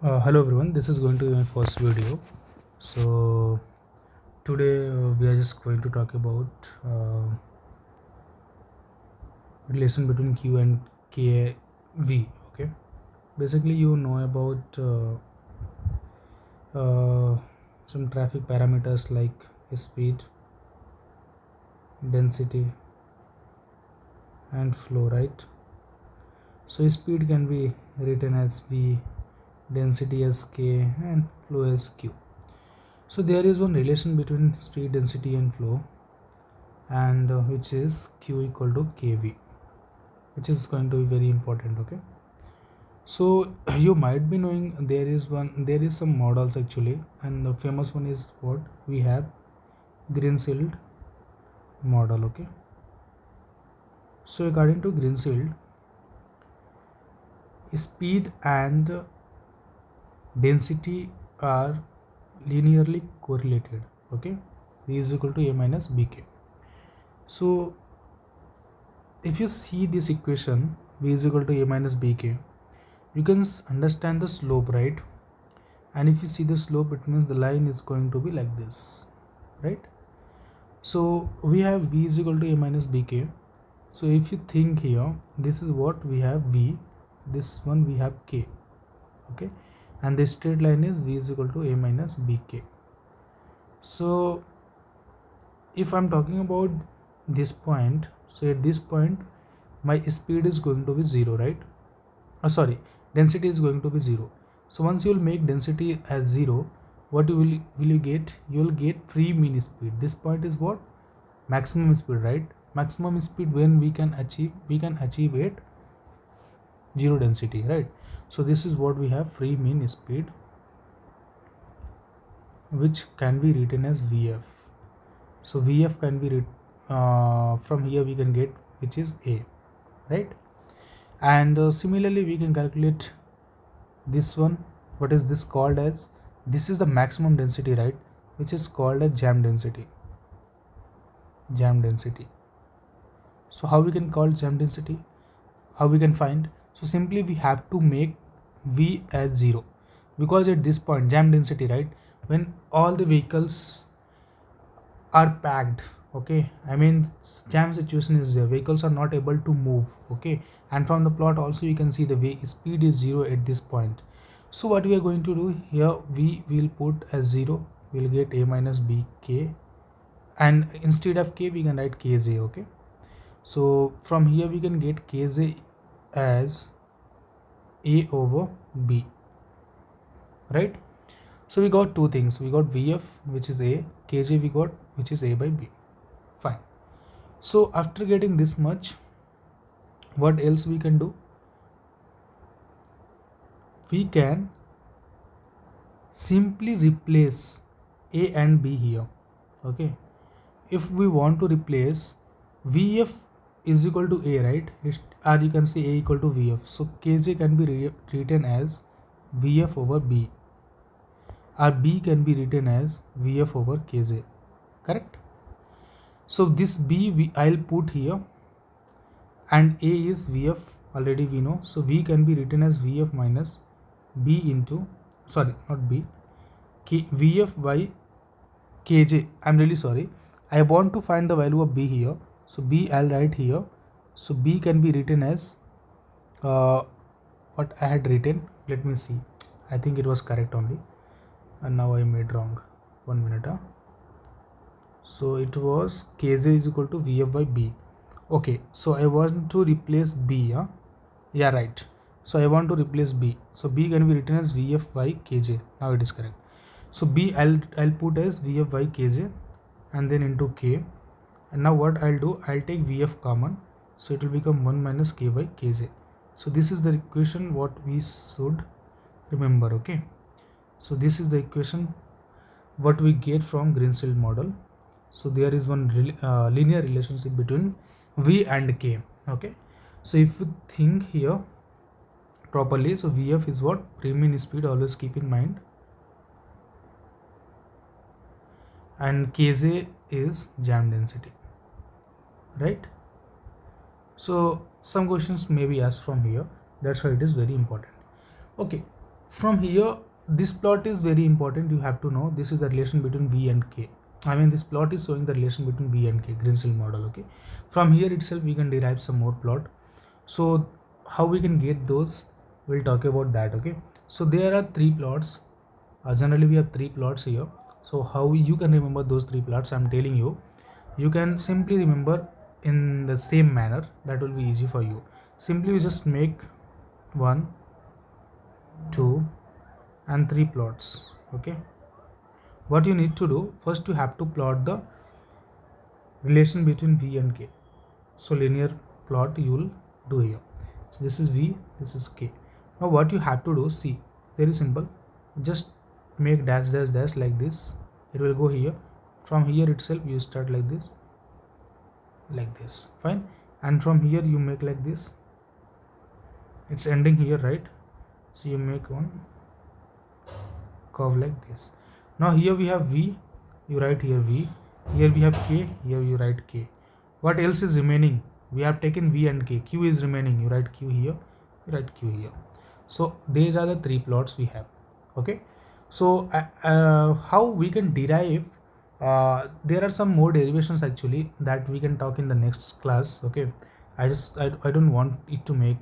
Hello everyone, this is going to be my first video. So today we are just going to talk about relation between Q and KV. Okay, basically you know about some traffic parameters like speed, density, and flow, right? So speed can be written as V, density as K, and flow as Q. So there is one relation between speed, density, and flow, and which is Q equal to KV, which is going to be very important. Okay, so you might be knowing there is some models actually, and the famous one is what we have, Greenshield model. Okay, so according to Greenshield, speed and density are linearly correlated. Okay, V is equal to A minus BK. So if you see this equation, V is equal to A minus BK, you can understand the slope, right? And if you see the slope, it means the line is going to be like this, right? So we have V is equal to A minus BK. So if you think here, this is what we have V, this one we have K. Okay, and the straight line is V is equal to A minus BK. So if I'm talking about this point, so at this point my speed is going to be 0, right? Sorry, density is going to be 0. So once you will make density as 0, what will you get? You will get free mean speed. This point is what? Maximum speed, right? Maximum speed when we can achieve it 0 density, right? So this is what we have, free mean speed, which can be written as VF. So VF can be from here we can get, which is A, right? And similarly we can calculate this one. What is this called as? This is the maximum density, right? Which is called as jam density. So how we can call jam density? How we can find? So simply we have to make V as 0, because at this point jam density, right, when all the vehicles are packed, okay, I mean jam situation is there, vehicles are not able to move, okay, and from the plot also you can see the speed is 0 at this point. So what we are going to do here, we will put as 0, we'll get A minus BK, and instead of K we can write KJ. Okay, so from here we can get KJ as A over B, right? So we got two things, we got VF which is A, KJ we got which is A by B. Fine. So after getting this much, what else we can do? We can simply replace A and B here. Okay, if we want to replace VF is equal to A, right, or you can say A equal to VF, so KJ can be written as VF over B, or B can be written as VF over KJ, correct? So this B I'll put here, and A is VF, already we know, so V can be written as VF minus B into, sorry, not B, VF by KJ. I'm really sorry, I want to find the value of B here, so B I'll write here. So B can be written as what I had written, let me see, I think it was correct only, and now I made wrong, 1 minute. So it was KJ is equal to VF by B. Okay, so I want to replace B. Yeah, right. So I want to replace B. So B can be written as VF by KJ. Now it is correct. So B I'll put as VF by KJ and then into K. And now what I'll do, I'll take VF common. So it will become 1 minus K by KJ. So this is the equation what we should remember. Okay. So this is the equation what we get from Greenshield model. So there is one linear relationship between V and K. Okay, so if you think here properly, so VF is what? Mean speed, always keep in mind, and KJ is jam density, right? So some questions may be asked from here, that's why it is very important. Okay, From here, this plot is very important. You have to know this is the relation between V and K. I mean, this plot is showing the relation between V and K, Greenshield model. Okay, from here itself we can derive some more plot. So how we can get those, we'll talk about that. Okay, so there are three plots. Generally we have three plots here. So how you can remember those three plots, I'm telling you. You can simply remember in the same manner. That will be easy for you. Simply you just make 1, 2 and 3 plots. Okay, what you need to do, first you have to plot the relation between V and K. So linear plot you will do here. So this is V, this is K. Now what you have to do, see, very simple. Just make dash dash dash like this. It will go here. From here itself you start like this, fine. And from here you make like this. It's ending here, right? So you make one curve like this. Now here we have V, you write here V. Here we have K, here you write K. What else is remaining? We have taken V and K. Q is remaining, you write Q here, you write Q here. So these are the three plots we have. Okay, so how we can derive, there are some more derivations actually that we can talk in the next class. Okay, I don't want it to make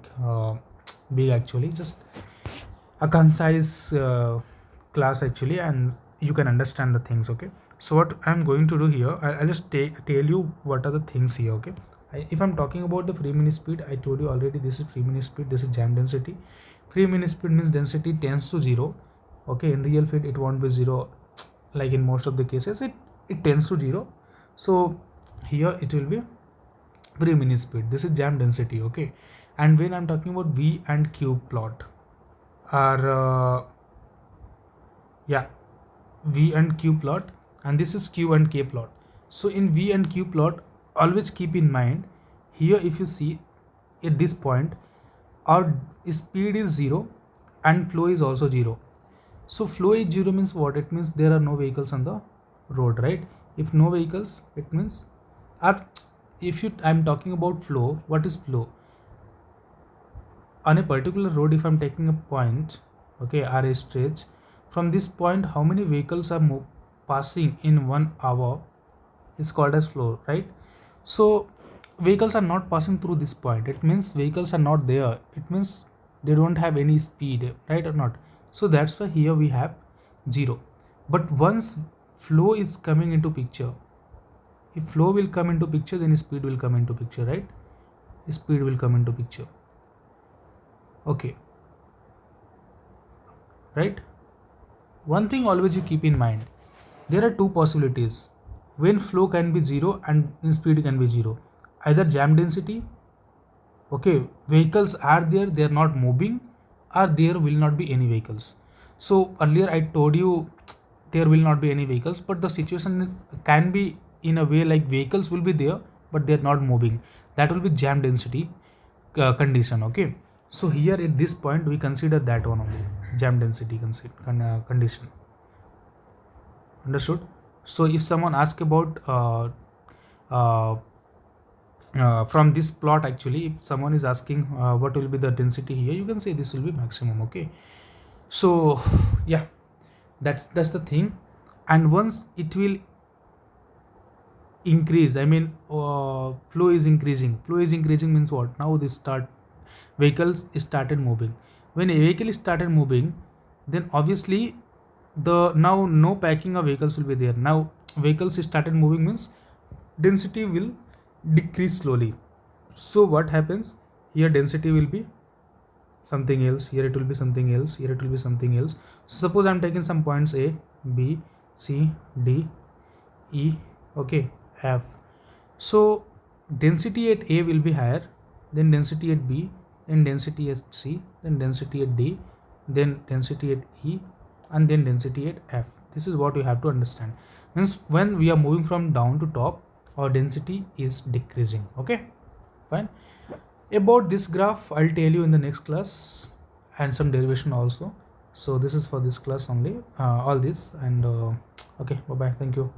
big actually, just a concise class actually, and you can understand the things. Okay, so what I'm going to do here, I'll just tell you what are the things here. Okay, if I'm talking about the free mini speed, I told you already, this is free mini speed, this is jam density. Free mini speed means density tends to 0. Okay, in real field it won't be 0, like in most of the cases it tends to 0. So here it will be free mini speed, this is jam density. Okay, and when I'm talking about V and Q plot, are V and Q plot, and this is Q and K plot. So in V and Q plot, always keep in mind here, if you see at this point, our speed is 0 and flow is also 0. So flow is 0 means what? It means there are no vehicles on the road, right? If no vehicles, it means, I'm talking about flow, what is flow? On a particular road, if I'm taking a point, okay, or a stretch, from this point how many vehicles are passing in 1 hour is called as flow, right? So vehicles are not passing through this point, it means vehicles are not there, it means they don't have any speed, right or not? So that's why here we have 0. But once flow is coming into picture, if flow will come into picture, then speed will come into picture, right? Speed will come into picture. Okay, right? One thing always you keep in mind, there are two possibilities when flow can be 0 and speed can be 0. Either jam density, okay, vehicles are there, they are not moving, or there will not be any vehicles. So earlier I told you there will not be any vehicles, but the situation can be in a way like vehicles will be there but they are not moving. That will be jam density condition. Okay, so here at this point we consider that one only, jam density condition. Understood? So if someone asks about from this plot, actually if someone is asking what will be the density here, you can say this will be maximum. Okay, so yeah, that's the thing. And once it will increase, I mean flow is increasing means what? Now this vehicles started moving. When a vehicle started moving, then obviously the now no packing of vehicles will be there. Now vehicles started moving means density will decrease slowly. So what happens here, density will be something else, here it will be something else, here it will be something else. So suppose I'm taking some points A, B, C, D, E, okay, F. So density at A will be higher, then density at B, then density at C, then density at D, then density at E, and then density at F. This is what you have to understand. Means when we are moving from down to top, our density is decreasing. Okay, fine. About this graph I'll tell you in the next class, and some derivation also. So this is for this class only, all this, and okay, bye bye, thank you.